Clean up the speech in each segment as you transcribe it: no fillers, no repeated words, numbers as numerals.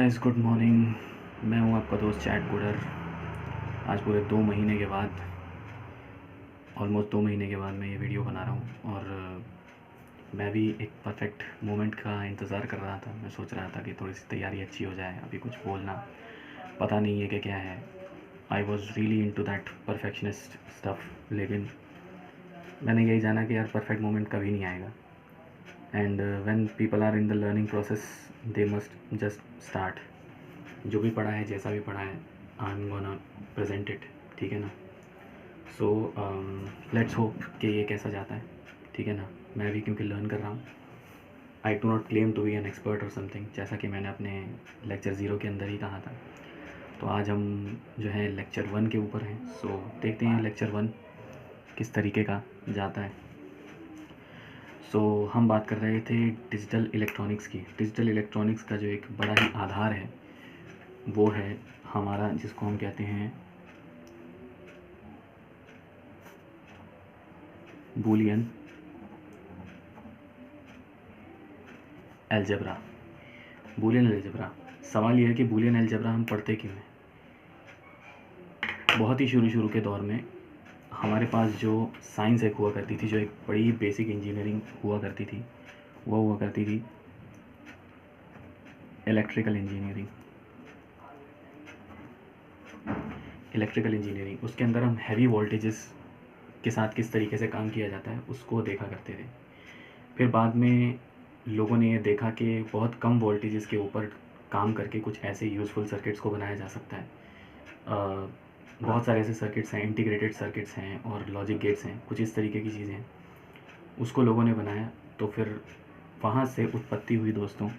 Guys, good morning. मैं हूं आपका दोस्त चैट गुडर। आज पूरे 2 महीने के बाद, ऑलमोस्ट 2 महीने के बाद मैं ये वीडियो बना रहा हूं। और मैं भी एक परफेक्ट मोमेंट का इंतज़ार कर रहा था। मैं सोच रहा था कि थोड़ी सी तैयारी अच्छी हो जाए, अभी कुछ बोलना पता नहीं है कि क्या है। I was really into that perfectionist stuff, लेकिन मैंने यही जाना कि यार परफेक्ट मोमेंट कभी नहीं आएगा। And when people are in the learning process, they must just start. जो भी पढ़ा है, जैसा भी पढ़ा है, I am gonna present it. ठीक है ना? सो लेट्स होप कि ये कैसा जाता है। ठीक है ना? मैं भी क्योंकि लर्न कर रहा हूँ। I do not claim to be an expert और समथिंग, जैसा कि मैंने अपने लेक्चर 0 के अंदर ही कहा था। तो आज हम जो है लेक्चर 1 के ऊपर हैं। सो देखते हैं लेक्चर 1 किस तरीके का जाता है। सो हम बात कर रहे थे डिजिटल इलेक्ट्रॉनिक्स की। डिजिटल इलेक्ट्रॉनिक्स का जो एक बड़ा ही आधार है वो है हमारा, जिसको हम कहते हैं बूलियन अलजेब्रा। Boolean algebra. सवाल यह है कि बूलियन अलजेब्रा हम पढ़ते क्यों हैं। बहुत ही शुरू के दौर में हमारे पास जो साइंस एक हुआ करती थी, जो एक बड़ी बेसिक इंजीनियरिंग हुआ करती थी, वो हुआ करती थी इलेक्ट्रिकल इंजीनियरिंग। इलेक्ट्रिकल इंजीनियरिंग, उसके अंदर हम हैवी वोल्टेजेस के साथ किस तरीके से काम किया जाता है उसको देखा करते थे। फिर बाद में लोगों ने ये देखा कि बहुत कम वोल्टेजेस के ऊपर काम करके कुछ ऐसे यूज़फुल सर्किट्स को बनाया जा सकता है। बहुत सारे ऐसे सर्किट्स हैं, इंटीग्रेटेड सर्किट्स हैं और लॉजिक गेट्स हैं, कुछ इस तरीके की चीज़ें हैं, उसको लोगों ने बनाया। तो फिर वहाँ से उत्पत्ति हुई दोस्तों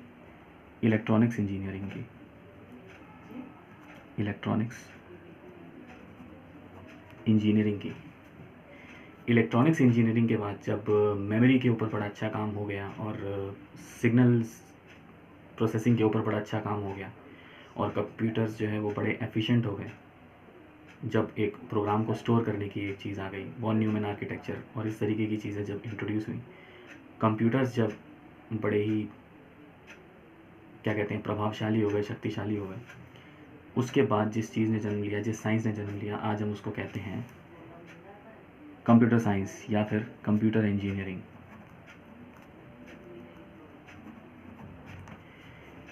इलेक्ट्रॉनिक्स इंजीनियरिंग की। इलेक्ट्रॉनिक्स इंजीनियरिंग के बाद जब मेमोरी के ऊपर बड़ा अच्छा काम हो गया और सिग्नल्स प्रोसेसिंग के ऊपर बड़ा अच्छा काम हो गया और कंप्यूटर्स जो है वो बड़े एफिशिएंट हो गए, जब एक प्रोग्राम को स्टोर करने की एक चीज़ आ गई, वॉन न्यूमैन आर्किटेक्चर और इस तरीके की चीज़ें जब इंट्रोड्यूस हुई, कंप्यूटर्स जब बड़े ही क्या कहते हैं प्रभावशाली हो गए, शक्तिशाली हो गए, उसके बाद जिस चीज़ ने जन्म लिया, जिस साइंस ने जन्म लिया, आज हम उसको कहते हैं कंप्यूटर साइंस या फिर कंप्यूटर इंजीनियरिंग।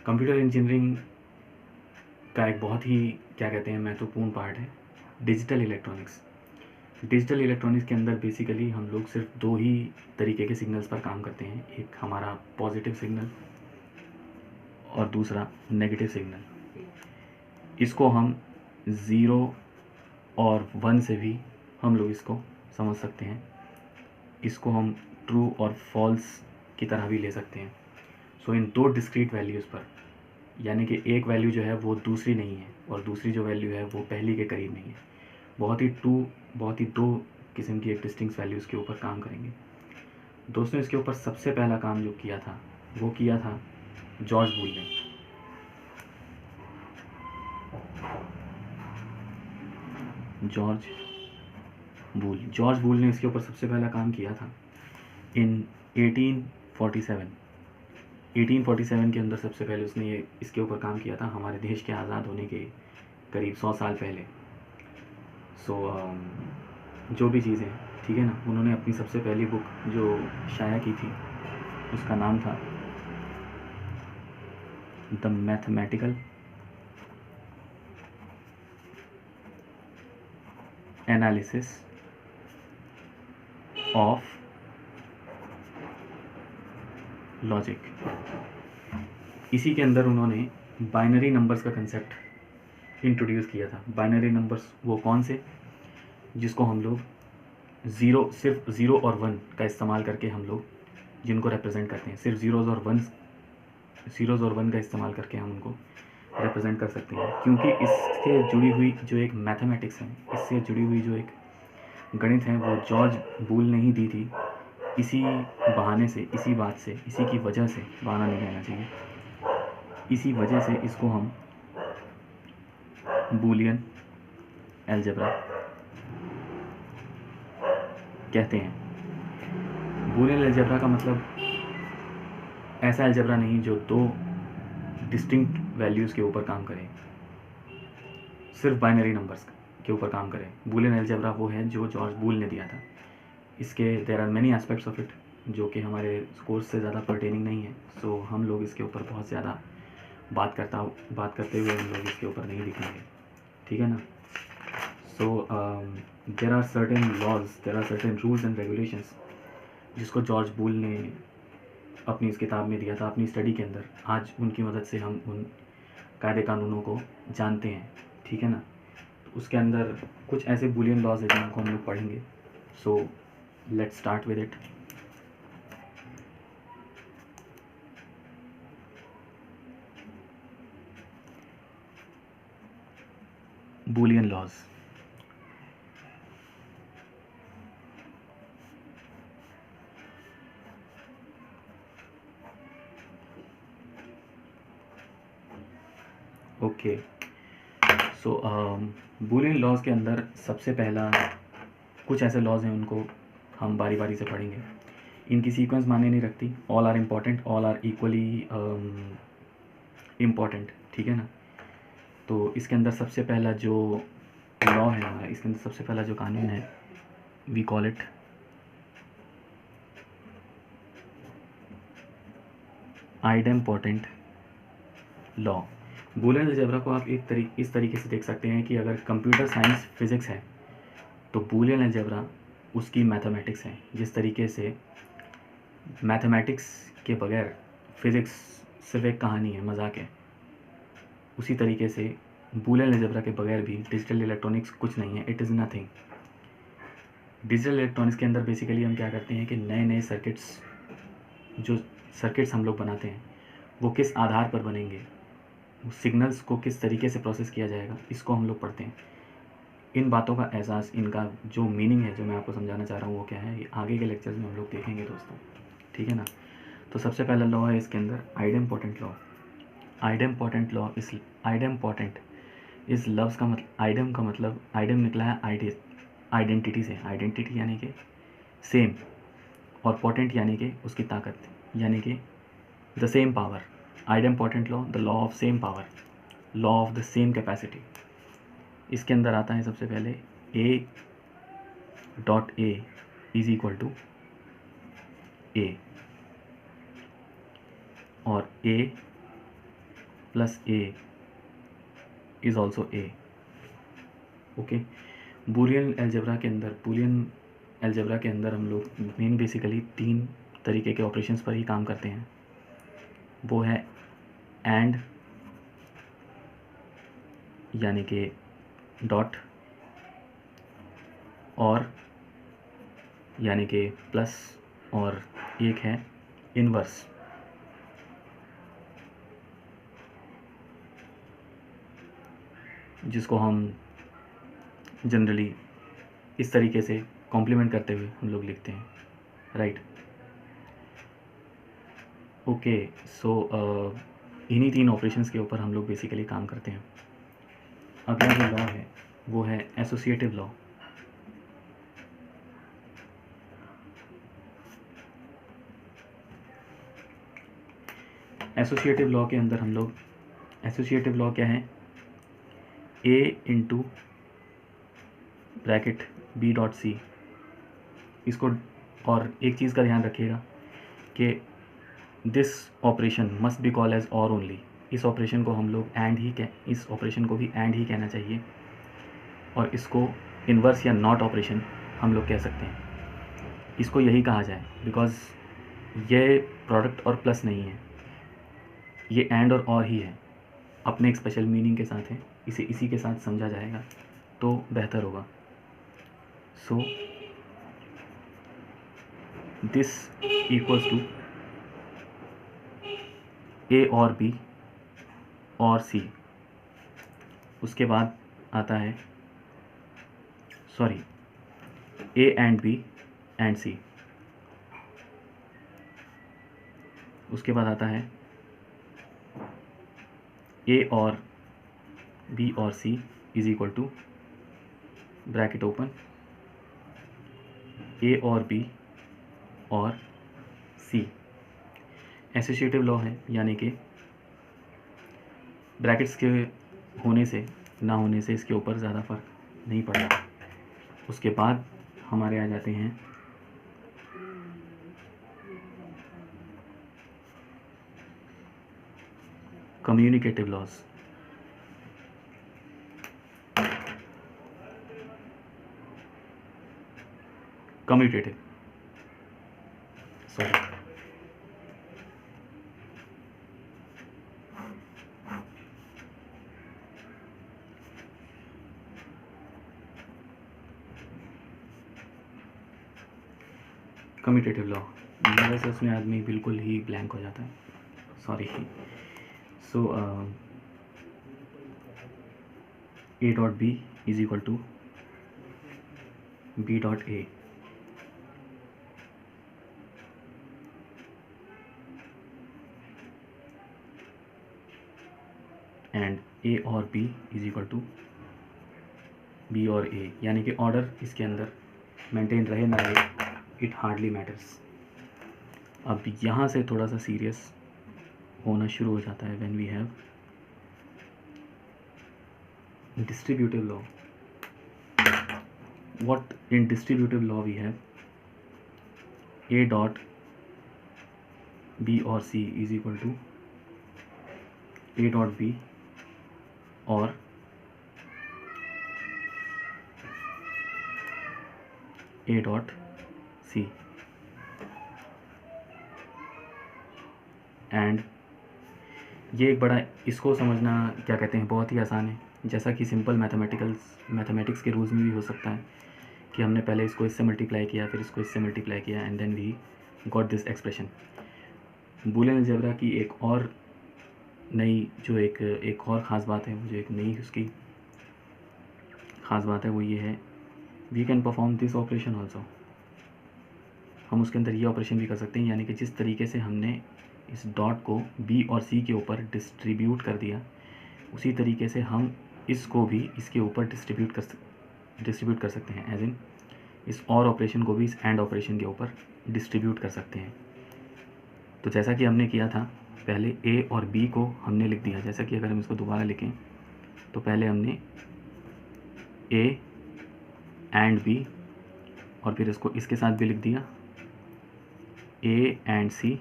कंप्यूटर इंजीनियरिंग का एक बहुत ही क्या कहते हैं महत्वपूर्ण पार्ट है डिजिटल इलेक्ट्रॉनिक्स। डिजिटल इलेक्ट्रॉनिक्स के अंदर बेसिकली हम लोग सिर्फ 2 ही तरीके के सिग्नल्स पर काम करते हैं, एक हमारा पॉजिटिव सिग्नल और दूसरा नेगेटिव सिग्नल। इसको हम 0 और 1 से भी हम लोग इसको समझ सकते हैं। इसको हम ट्रू और फॉल्स की तरह भी ले सकते हैं। सो इन 2 डिस्क्रीट वैल्यूज़ पर, यानी कि एक वैल्यू जो है वो दूसरी नहीं है और दूसरी जो वैल्यू है वो पहली के करीब नहीं है, बहुत ही 2 किस्म की एक डिस्टिंक्ट वैल्यूज़ के ऊपर काम करेंगे दोस्तों। इसके ऊपर सबसे पहला काम जो किया था वो किया था जॉर्ज बूल ने। जॉर्ज बूल ने इसके ऊपर सबसे पहला काम किया था इन 1847 के अंदर। सबसे पहले उसने ये इसके ऊपर काम किया था हमारे देश के आज़ाद होने के करीब 100 साल पहले। जो भी चीज़ें, ठीक है ना, उन्होंने अपनी सबसे पहली बुक जो शाया की थी उसका नाम था the mathematical analysis of logic. इसी के अंदर उन्होंने बाइनरी नंबर्स का कंसेप्ट इंट्रोड्यूस किया था। बाइनरी नंबर्स वो कौन से, जिसको हम लोग सिर्फ 0 और 1 का इस्तेमाल करके हम लोग जिनको रिप्रेजेंट करते हैं, सिर्फ ज़ीरोज़ और 1 का इस्तेमाल करके हम उनको रिप्रेजेंट कर सकते हैं। क्योंकि इससे जुड़ी हुई जो एक मैथमेटिक्स है, इससे जुड़ी हुई जो एक गणित है, वो जॉर्ज बूल ने ही दी थी। इसी बहाने से, इसी बात से, इसी की वजह से, बहाना नहीं कहना चाहिए, इसी वजह से इसको हम बूलियन अलजेब्रा कहते हैं। बूलियन अलजेब्रा का मतलब ऐसा अलजेब्रा नहीं जो 2 डिस्टिंक्ट वैल्यूज़ के ऊपर काम करें, सिर्फ बाइनरी नंबर्स के ऊपर काम करें। बूलियन अलजेब्रा वो है जो जॉर्ज बूल ने दिया था। इसके there are many aspects of it जो कि हमारे कोर्स से ज़्यादा पर्टेनिंग नहीं है, सो हम लोग इसके ऊपर बहुत ज़्यादा बात करते हुए हम लोग इसके ऊपर नहीं दिखेंगे, ठीक है ना। So there are certain laws, there are certain rules and regulations जिसको जॉर्ज बूल ने अपनी इस किताब में दिया था, अपनी स्टडी के अंदर। आज उनकी मदद से हम उन कायदे कानूनों को जानते हैं, ठीक है ना। तो उसके अंदर कुछ ऐसे बूलियन लॉज हैं जिनको हम लोग पढ़ेंगे। So let's start with it. Boolean laws. Okay, so Boolean laws के अंदर सबसे पहला कुछ ऐसे लॉज हैं, उनको हम बारी बारी से पढ़ेंगे। इनकी सीक्वेंस मायने नहीं रखती, all are important, all are equally important, ठीक है ना। तो इसके अंदर सबसे पहला जो लॉ है हमारा, इसके अंदर सबसे पहला जो कानून है, we call it idempotent law. Boolean algebra को आप इस तरीके से देख सकते हैं कि अगर कंप्यूटर साइंस फिज़िक्स है तो बूलियन अलजेब्रा उसकी मैथमेटिक्स है। जिस तरीके से मैथमेटिक्स के बगैर फिज़िक्स सिर्फ एक कहानी है, मजाक है, उसी तरीके से बूलियन अलजेब्रा के बगैर भी डिजिटल इलेक्ट्रॉनिक्स कुछ नहीं है, it is nothing. Digital electronics के अंदर बेसिकली हम क्या करते हैं कि नए नए सर्किट्स हम लोग बनाते हैं, वो किस आधार पर बनेंगे, सिग्नल्स को किस तरीके से प्रोसेस किया जाएगा, इसको हम लोग पढ़ते हैं। इन बातों का एहसास, इनका जो मीनिंग है, जो मैं आपको समझाना चाह रहा हूँ वो क्या है, ये आगे के लेक्चर्स में हम लोग देखेंगे दोस्तों, ठीक है ना। तो सबसे पहला लॉ है इसके अंदर आइडेम्पोर्टेंट लॉ। आइडेम्पोर्टेंट लॉ इस आइडेम्पोर्टेंट इस लफ्ज़ का मतलब, आइडम का मतलब, आइडम निकला है आइडेंटिटी से। आइडेंटिटी यानी कि सेम, और पोटेंट यानी कि उसकी ताकत, यानी कि the same power. Idempotent law, the law of same power, law of the same capacity. इसके अंदर आता है सबसे पहले A dot A is equal to A, और A plus A is also A। Okay, Boolean algebra के अंदर हम लोग मेन बेसिकली 3 तरीके के ऑपरेशंस पर ही काम करते हैं। वो है एंड यानी कि डॉट, और यानी कि प्लस, और एक है इनवर्स। जिसको हम जनरली इस तरीके से कॉम्प्लीमेंट करते हुए हम लोग लिखते हैं, राइट। ओके, सो इन्हीं 3 ऑपरेशंस के ऊपर हम लोग बेसिकली काम करते हैं। अगला जो लॉ है वो है एसोसिएटिव लॉ। एसोसिएटिव लॉ के अंदर हम लोग, एसोसिएटिव लॉ क्या है, A into bracket B dot C। इसको, और एक चीज़ का ध्यान रखिएगा कि this operation must be call as और ओनली। इस ऑपरेशन को हम लोग इस ऑपरेशन को भी एंड ही कहना चाहिए, और इसको इन्वर्स या नॉट ऑपरेशन हम लोग कह सकते हैं। इसको यही कहा जाए बिकॉज ये प्रोडक्ट और प्लस नहीं है, ये एंड और ही है, अपने एक स्पेशल मीनिंग के साथ है। इसे इसी के साथ समझा जाएगा तो बेहतर होगा। So this equals to A और B और C। उसके बाद आता है A and B and C। उसके बाद आता है A और B और C is equal to bracket open A और B और C। एसोसिएटिव लॉ है, यानी कि ब्रैकेट्स के होने से ना होने से इसके ऊपर ज़्यादा फ़र्क नहीं पड़ता। उसके बाद हमारे आ जाते हैं communicative laws. Commutative, sorry, commutative law. वैसे उसमें आदमी बिल्कुल ही ब्लैंक हो जाता है, sorry. So a dot b is equal to b dot a, and a or b is equal to b or a, यानी कि ऑर्डर इसके अंदर मेंटेन रहे ना रहे, इट हार्डली मैटर्स। अब यहाँ से थोड़ा सा सीरियस होना शुरू हो जाता है when we have distributive law. What in distributive law we have a dot b or c is equal to a dot b or a dot C, and ये एक बड़ा, इसको समझना क्या कहते हैं, बहुत ही आसान है। जैसा कि सिंपल मैथमेटिक्स के रूल्स में भी हो सकता है कि हमने पहले इसको इससे मल्टीप्लाई किया, फिर इसको इससे मल्टीप्लाई किया, and then we got this expression. Boolean algebra की एक और नई जो एक और ख़ास बात है, वो जो एक नई उसकी ख़ास बात है वो ये है, we can perform this operation also. हम उसके अंदर ये ऑपरेशन भी कर सकते हैं, यानी कि जिस तरीके से हमने इस डॉट को बी और सी के ऊपर डिस्ट्रीब्यूट कर दिया, उसी तरीके से हम इसको भी इसके ऊपर डिस्ट्रीब्यूट कर सकते हैं। एज इन इस और ऑपरेशन को भी इस एंड ऑपरेशन के ऊपर डिस्ट्रीब्यूट कर सकते हैं। तो जैसा कि हमने किया था, पहले ए और बी को हमने लिख दिया। जैसा कि अगर हम इसको दोबारा लिखें तो पहले हमने ए एंड बी, और फिर इसको इसके साथ भी लिख दिया ए एंड सी,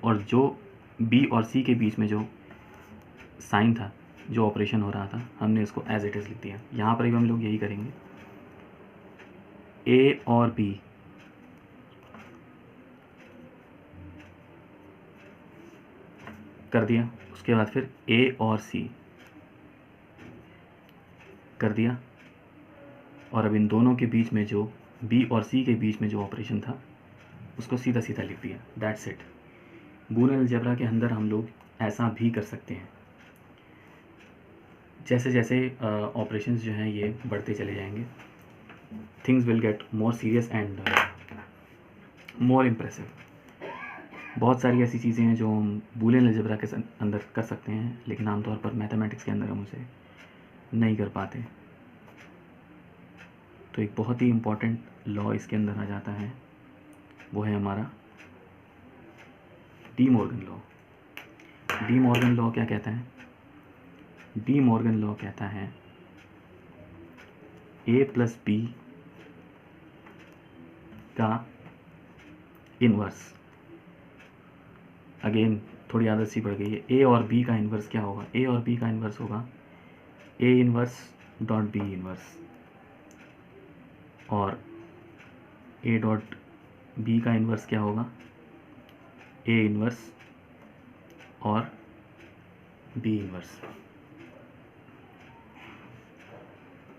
और जो बी और सी के बीच में जो साइन था, जो ऑपरेशन हो रहा था, हमने इसको एज इट इज़ लिख दिया। यहाँ पर भी हम लोग यही करेंगे, ए और बी कर दिया, उसके बाद फिर ए और सी कर दिया, और अब इन दोनों के बीच में जो बी और सी के बीच में जो ऑपरेशन था उसको सीधा सीधा लिख दिया। That's it. बूलियन अलजेब्रा के अंदर हम लोग ऐसा भी कर सकते हैं। जैसे जैसे ऑपरेशंस जो हैं ये बढ़ते चले जाएंगे, things will get more serious and more impressive. बहुत सारी ऐसी चीज़ें हैं जो हम बूलियन अलजेब्रा के अंदर कर सकते हैं, लेकिन आमतौर पर मैथमेटिक्स के अंदर हम उसे नहीं कर पाते। तो एक बहुत ही इम्पॉर्टेंट लॉ इसके अंदर आ जाता है, वो है हमारा De Morgan law. De Morgan law क्या कहता है? डी मॉर्गन लॉ कहता है ए प्लस बी का इन्वर्स। अगेन थोड़ी आदत सी पड़ गई है। ए और बी का इन्वर्स क्या होगा? ए और बी का इन्वर्स होगा A inverse dot B inverse, और ए डॉट बी का इन्वर्स क्या होगा? ए इन्वर्स और बी इन्वर्स।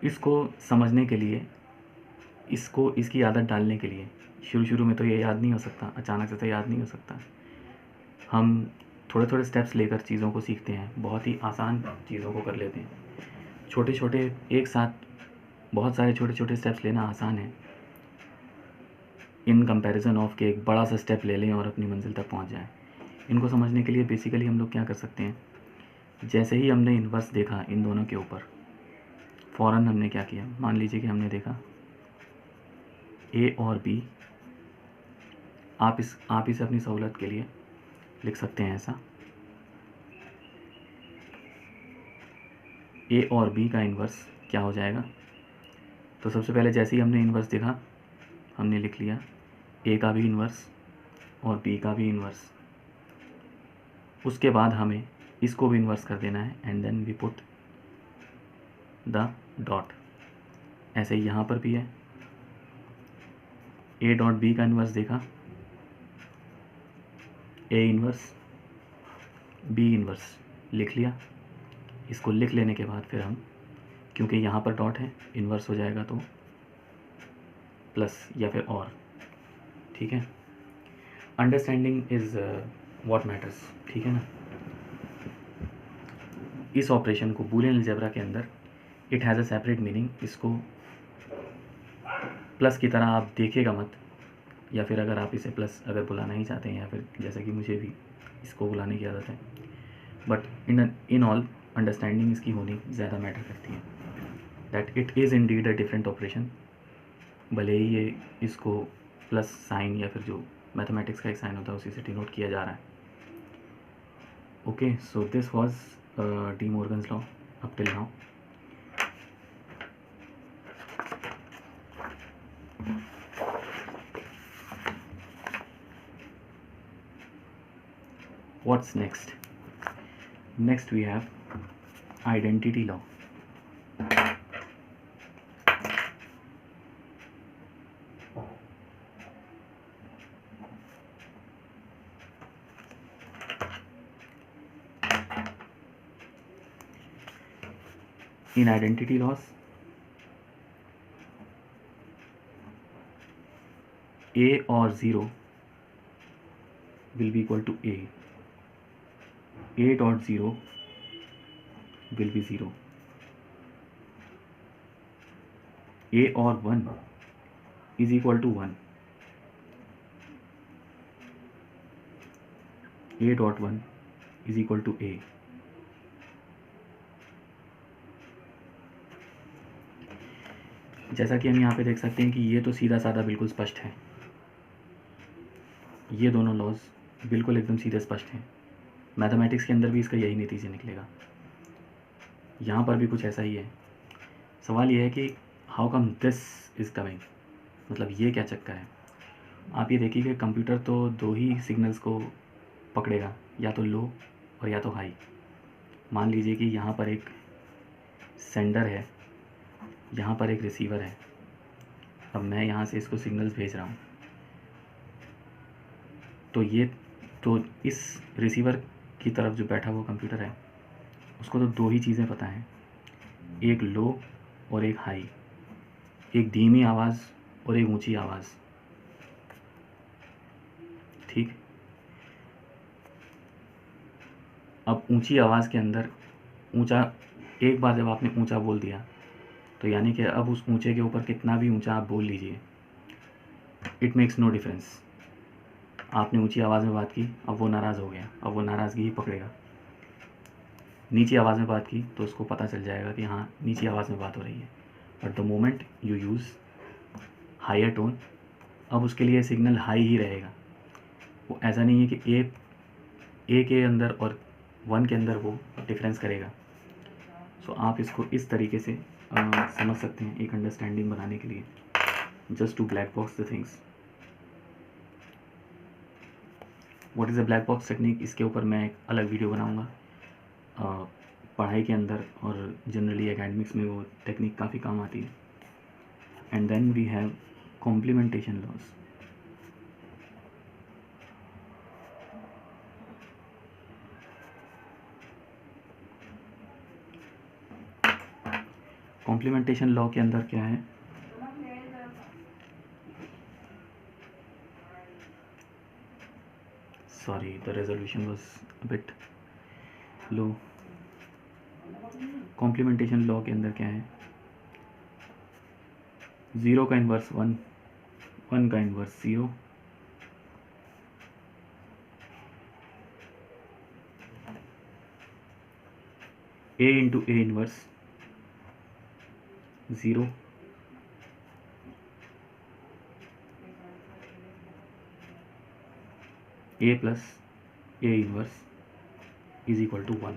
इसको समझने के लिए, इसको इसकी आदत डालने के लिए, शुरू में तो ये याद नहीं हो सकता, अचानक से तो याद नहीं हो सकता। हम थोड़े थोड़े स्टेप्स लेकर चीज़ों को सीखते हैं, बहुत ही आसान चीज़ों को कर लेते हैं। छोटे छोटे एक साथ बहुत सारे छोटे छोटे स्टेप्स लेना आसान है, इन कंपैरिजन ऑफ के एक बड़ा सा स्टेप ले लें और अपनी मंजिल तक पहुंच जाएं। इनको समझने के लिए बेसिकली हम लोग क्या कर सकते हैं, जैसे ही हमने इन्वर्स देखा इन दोनों के ऊपर, फ़ौरन हमने क्या किया, मान लीजिए कि हमने देखा ए और बी, आप इसे अपनी सहूलत के लिए लिख सकते हैं ऐसा, ए और बी का इन्वर्स क्या हो जाएगा। तो सबसे पहले जैसे ही हमने इन्वर्स देखा हमने लिख लिया ए का भी इन्वर्स और बी का भी इन्वर्स। उसके बाद हमें इसको भी इन्वर्स कर देना है and then we put the dot. ऐसे ही यहाँ पर भी है, ए डॉट बी का इन्वर्स देखा, ए इन्वर्स बी इन्वर्स लिख लिया। इसको लिख लेने के बाद फिर हम, क्योंकि यहाँ पर डॉट है, इन्वर्स हो जाएगा तो प्लस या फिर और, ठीक है। अंडरस्टैंडिंग इज़ व्हाट मैटर्स, ठीक है ना। इस ऑपरेशन को बूलियन अलजेब्रा के अंदर it has a separate meaning. इसको प्लस की तरह आप देखिएगा मत, या फिर अगर आप इसे प्लस अगर बुलाना ही चाहते हैं, या फिर जैसे कि मुझे भी इसको बुलाने की आदत है, बट इन ऑल अंडरस्टैंडिंग इसकी होनी ज़्यादा मैटर करती है। That it is indeed a different operation, भले ही ये इसको प्लस साइन या फिर जो मैथमेटिक्स का एक साइन होता है उसी से डिनोट किया जा रहा है। Okay, so this was D Morgan's law up till now. What's next? Next we have identity law. In identity laws, A or 0 will be equal to A. A dot 0 will be 0. A or 1 is equal to 1. A dot 1 is equal to A. जैसा कि हम यहाँ पे देख सकते हैं कि ये तो सीधा साधा बिल्कुल स्पष्ट है, ये दोनों लॉज बिल्कुल एकदम सीधे स्पष्ट हैं। मैथमेटिक्स के अंदर भी इसका यही नतीजा निकलेगा, यहाँ पर भी कुछ ऐसा ही है। सवाल ये है कि how come this is coming, मतलब ये क्या चक्कर है। आप ये देखिए कि कंप्यूटर तो दो ही सिग्नल्स को पकड़ेगा, या तो लो और या तो हाई। मान लीजिए कि यहाँ पर एक सेंडर है, यहाँ पर एक रिसीवर है। अब मैं यहाँ से इसको सिग्नल्स भेज रहा हूँ, तो इस रिसीवर की तरफ जो बैठा हुआ कंप्यूटर है उसको तो दो ही चीज़ें पता हैं, एक लो और एक हाई, एक धीमी आवाज़ और एक ऊंची आवाज़, ठीक। अब ऊंची आवाज़ के अंदर ऊंचा, एक बार जब आपने ऊंचा बोल दिया तो यानी कि अब उस ऊंचे के ऊपर कितना भी ऊंचा आप बोल लीजिए, इट मेक्स नो डिफरेंस। आपने ऊंची आवाज़ में बात की, अब वो नाराज़ हो गया, अब वो नाराज़गी ही पकड़ेगा। नीची आवाज़ में बात की तो उसको पता चल जाएगा कि हाँ नीची आवाज़ में बात हो रही है। But the moment you use higher tone, अब उसके लिए सिग्नल हाई ही रहेगा। वो ऐसा नहीं है कि ए के अंदर और 1 के अंदर वो डिफरेंस करेगा। सो आप इसको इस तरीके से समझ सकते हैं एक अंडरस्टैंडिंग बनाने के लिए, just to black box the things. What is a black box technique, इसके ऊपर मैं एक अलग वीडियो बनाऊंगा। पढ़ाई के अंदर और जनरली एकेडमिक्स में वो टेक्निक काफ़ी काम आती है। And then we have complementation laws. Complementation law के अंदर क्या है, sorry the resolution was a bit low. Complementation law के अंदर क्या है, 0 का इन्वर्स 1, 1 का inverse 0, A into A inverse 0, A plus A inverse is equal to 1।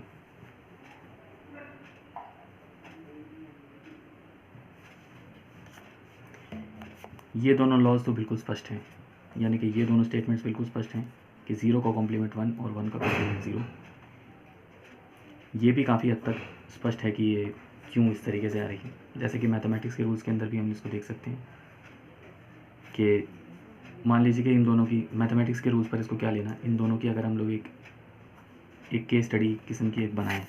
ये दोनों लॉज तो बिल्कुल स्पष्ट हैं, यानी कि ये दोनों स्टेटमेंट्स बिल्कुल स्पष्ट हैं कि 0 का कॉम्प्लीमेंट 1 और 1 का कॉम्प्लीमेंट 0। ये भी काफ़ी हद तक स्पष्ट है कि ये क्यों इस तरीके से आ रही है। जैसे कि मैथमेटिक्स के रूल्स के अंदर भी हम इसको देख सकते हैं कि मान लीजिए कि इन दोनों की मैथमेटिक्स के रूल्स पर इसको क्या लेना, इन दोनों की अगर हम लोग एक केस स्टडी किस्म की एक बनाएं,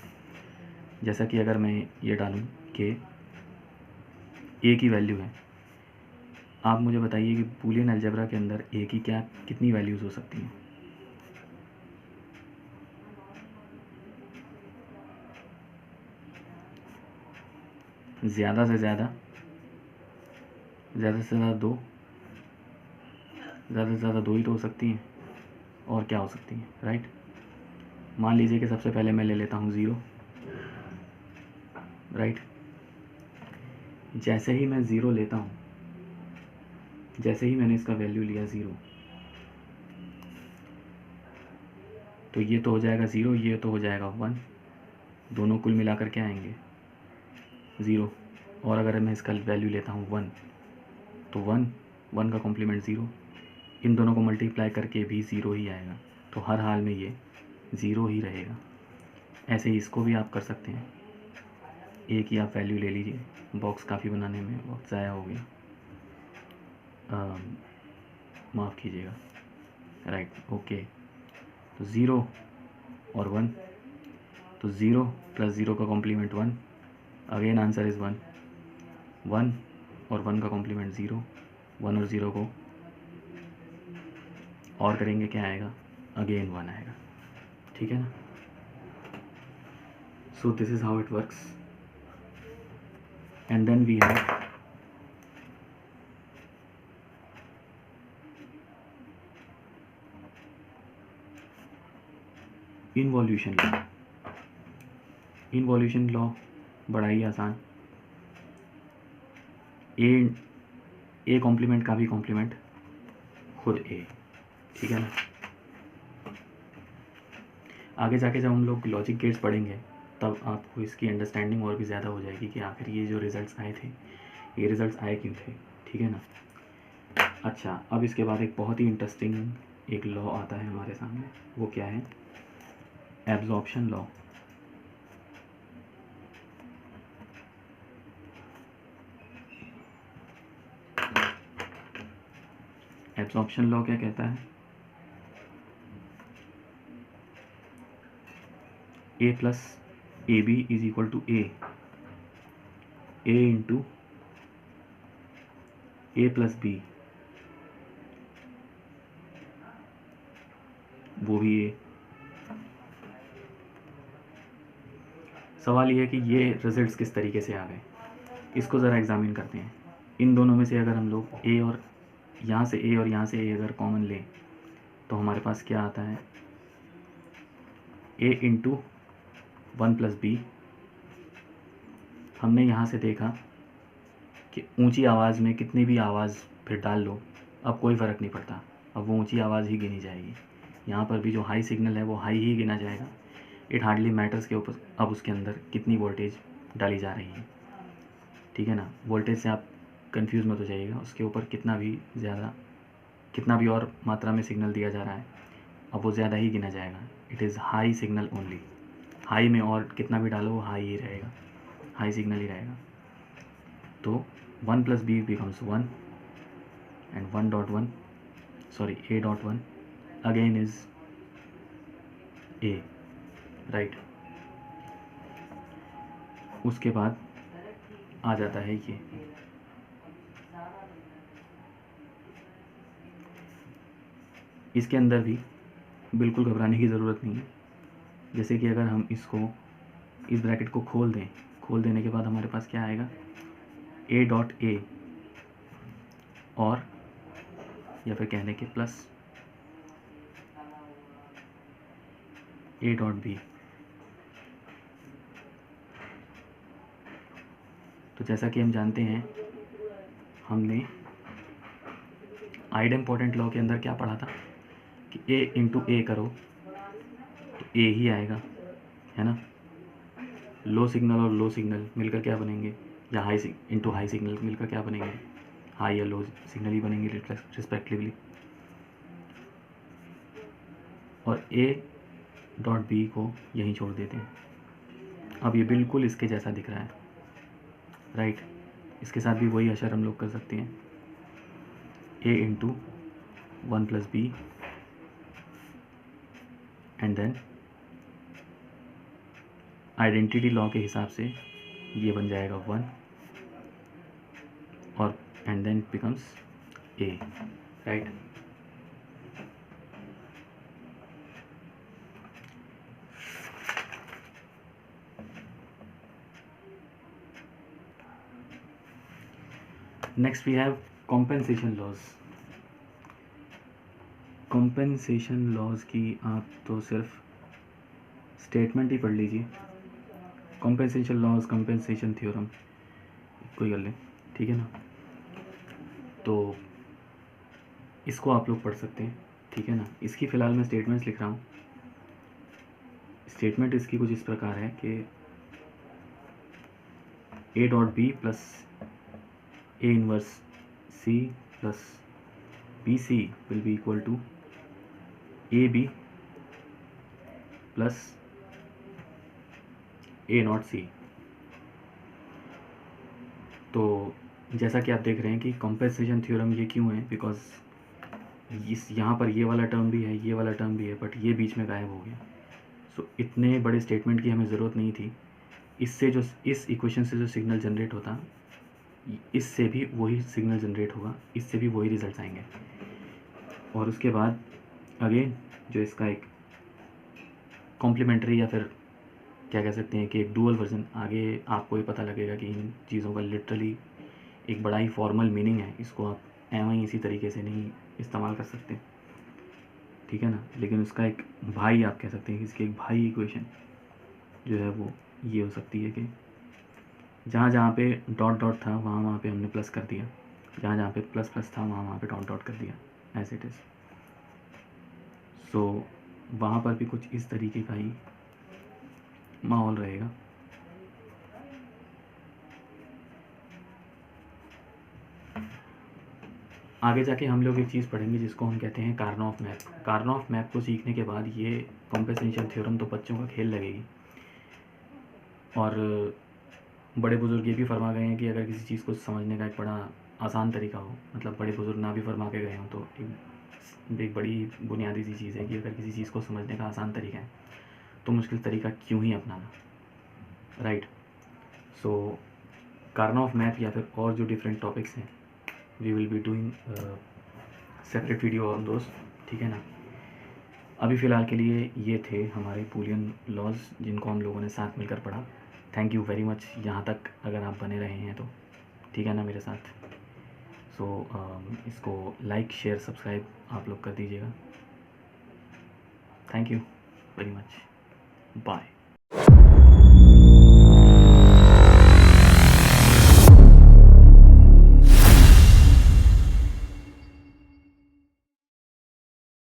जैसा कि अगर मैं ये डालूं कि ए की वैल्यू है, आप मुझे बताइए कि बूलियन अलजेब्रा के अंदर ए की क्या कितनी वैल्यूज़ हो सकती हैं। ज़्यादा से ज़्यादा 2, ज़्यादा से ज़्यादा 2 ही तो हो सकती हैं, और क्या हो सकती हैं, राइट। मान लीजिए कि सबसे पहले मैं ले लेता हूँ 0, राइट। जैसे ही मैं 0 लेता हूँ, जैसे ही मैंने इसका वैल्यू लिया 0, तो ये तो हो जाएगा 0, ये तो हो जाएगा 1, दोनों कुल मिलाकर क्या आएंगे 0। और अगर मैं इसका वैल्यू लेता हूँ 1, तो 1 का कॉम्प्लीमेंट 0, इन दोनों को मल्टीप्लाई करके भी 0 ही आएगा, तो हर हाल में ये 0 ही रहेगा। ऐसे ही इसको भी आप कर सकते हैं। ए की आप वैल्यू ले लीजिए, बॉक्स काफ़ी बनाने में वक्त ज़ाया हो गया, माफ़ कीजिएगा, राइट, ओके। तो 0 और 1, तो 0 + 0 का कॉम्प्लीमेंट 1, अगेन आंसर इज़ 1। 1 और 1 का कॉम्प्लीमेंट 0, 1 और 0 को और करेंगे क्या आएगा, अगेन 1 आएगा, ठीक है ना। So this is how it works. And then we have involution law. Involution law बड़ा ही आसान, ए कॉम्प्लीमेंट का भी कॉम्प्लीमेंट खुद ए, ठीक है ना। आगे जाके जब हम लोग लॉजिक गेट्स पढ़ेंगे तब आपको इसकी अंडरस्टैंडिंग और भी ज़्यादा हो जाएगी कि आखिर ये जो रिज़ल्ट्स आए थे, ये रिज़ल्ट्स आए क्यों थे, ठीक है ना। अच्छा, अब इसके बाद एक बहुत ही इंटरेस्टिंग एक लॉ आता है हमारे सामने, वो क्या है, एब्जॉर्प्शन लॉ। एब्जॉर्प्शन लॉ क्या कहता है, a + ab = a into a + b, वो भी a। सवाल ये है कि ये रिजल्ट्स किस तरीके से आ गए, इसको ज़रा एग्जामिन करते हैं। इन दोनों में से अगर हम लोग a और यहाँ से a और यहाँ से a अगर कॉमन लें तो हमारे पास क्या आता है, a इंटू 1 + b। हमने यहाँ से देखा कि ऊंची आवाज़ में कितनी भी आवाज़ फिर डाल लो, अब कोई फ़र्क नहीं पड़ता, अब वो ऊंची आवाज़ ही गिनी जाएगी। यहाँ पर भी जो हाई सिग्नल है वो हाई ही गिना जाएगा। इट हार्डली मैटर्स के ऊपर अब उसके अंदर कितनी वोल्टेज डाली जा रही है, ठीक है ना। वोल्टेज से आप कंफ्यूज मत हो जाइएगा, उसके ऊपर कितना भी और मात्रा में सिग्नल दिया जा रहा है, अब वो ज़्यादा ही गिना जाएगा। It is high signal only, high में और कितना भी डालो वो हाई ही रहेगा, हाई सिग्नल ही रहेगा। तो 1 + b becomes 1 and 1.1, sorry, a.1 again is a, right। उसके बाद आ जाता है ये, इसके अंदर भी बिल्कुल घबराने की ज़रूरत नहीं है। जैसे कि अगर हम इसको, इस ब्रैकेट को खोल देने के बाद हमारे पास क्या आएगा, a.a, और या फिर कहने के प्लस a.b। तो जैसा कि हम जानते हैं, हमने आइडेम्पोटेंट लॉ के अंदर क्या पढ़ा था कि a इंटू ए करो तो a ही आएगा, है ना। लो सिग्नल और लो सिग्नल मिलकर क्या बनेंगे, या हाई इंटू हाई सिग्नल मिलकर क्या बनेंगे, हाई या लो सिग्नल ही बनेंगे रिस्पेक्टिवली। और ए डॉट बी को यहीं छोड़ देते हैं। अब ये बिल्कुल इसके जैसा दिख रहा है, राइट। इसके साथ भी वही अशर हम लोग कर सकते हैं, a into 1 plus b and then identity law के हिसाब से ये बन जाएगा 1 और and then becomes a, right. Next we have compensation laws. Compensation laws की आप तो सिर्फ स्टेटमेंट ही पढ़ लीजिए, कॉम्पेंसेशन लॉज, कॉम्पेंसेशन थ्योरम, कोई कर लें, ठीक है ना। तो इसको आप लोग पढ़ सकते हैं, ठीक है ना। इसकी फ़िलहाल मैं स्टेटमेंट्स लिख रहा हूँ। स्टेटमेंट इसकी कुछ इस प्रकार है कि a dot b plus a inverse c plus b c will be equal to a b plus a not c. तो जैसा कि आप देख रहे हैं कि कॉम्पेंसेशन थ्योरम ये क्यों है, बिकॉज इस यहाँ पर ये वाला टर्म भी है, ये वाला टर्म भी है, बट ये बीच में गायब हो गया। सो इतने बड़े स्टेटमेंट की हमें ज़रूरत नहीं थी। इससे जो इस इक्वेशन से जो सिग्नल जनरेट होता, इससे भी वही सिग्नल जनरेट होगा, इससे भी वही रिजल्ट आएंगे। और उसके बाद अगेन जो इसका एक कॉम्प्लीमेंट्री या फिर क्या कह सकते हैं कि एक डुअल वर्जन, आगे आपको ये पता लगेगा कि इन चीज़ों का लिटरली एक बड़ा ही फॉर्मल मीनिंग है। इसको आप एवं इसी तरीके से नहीं इस्तेमाल कर सकते, ठीक है ना। लेकिन उसका एक भाई आप कह सकते हैं कि इसकी एक भाई इक्वेशन जो है वो ये हो सकती है कि जहाँ जहाँ पे डॉट डॉट था वहाँ वहाँ पे हमने प्लस कर दिया, जहाँ जहाँ पे प्लस प्लस था वहाँ वहाँ पे डॉट डॉट कर दिया, एज इट इज़। सो वहाँ पर भी कुछ इस तरीके का ही माहौल रहेगा। आगे जाके हम लोग एक चीज़ पढ़ेंगे जिसको हम कहते हैं कार्नोफ मैप। कार्नोफ मैप को सीखने के बाद ये कॉम्पेंसेशन थ्योरम तो बच्चों का खेल लगेगी। और बड़े बुजुर्ग ये भी फरमा गए हैं कि अगर किसी चीज़ को समझने का एक बड़ा आसान तरीका हो, मतलब बड़े बुजुर्ग ना भी फरमा के गए हों, तो एक बड़ी बुनियादी सी चीज़ है कि अगर किसी चीज़ को समझने का आसान तरीका है तो मुश्किल तरीका क्यों ही अपनाना, राइट। सो कार्नोफ मैप या फिर और जो डिफरेंट टॉपिक्स हैं, we will be doing separate video on दोस्त, ठीक है ना। अभी फ़िलहाल के लिए ये थे हमारे बूलियन लॉज जिनको हम लोगों ने साथ मिलकर पढ़ा। थैंक यू वेरी मच, यहाँ तक अगर आप बने रहे हैं तो, ठीक है ना, मेरे साथ। सो इसको लाइक शेयर सब्सक्राइब आप लोग कर दीजिएगा। Thank you very much, bye.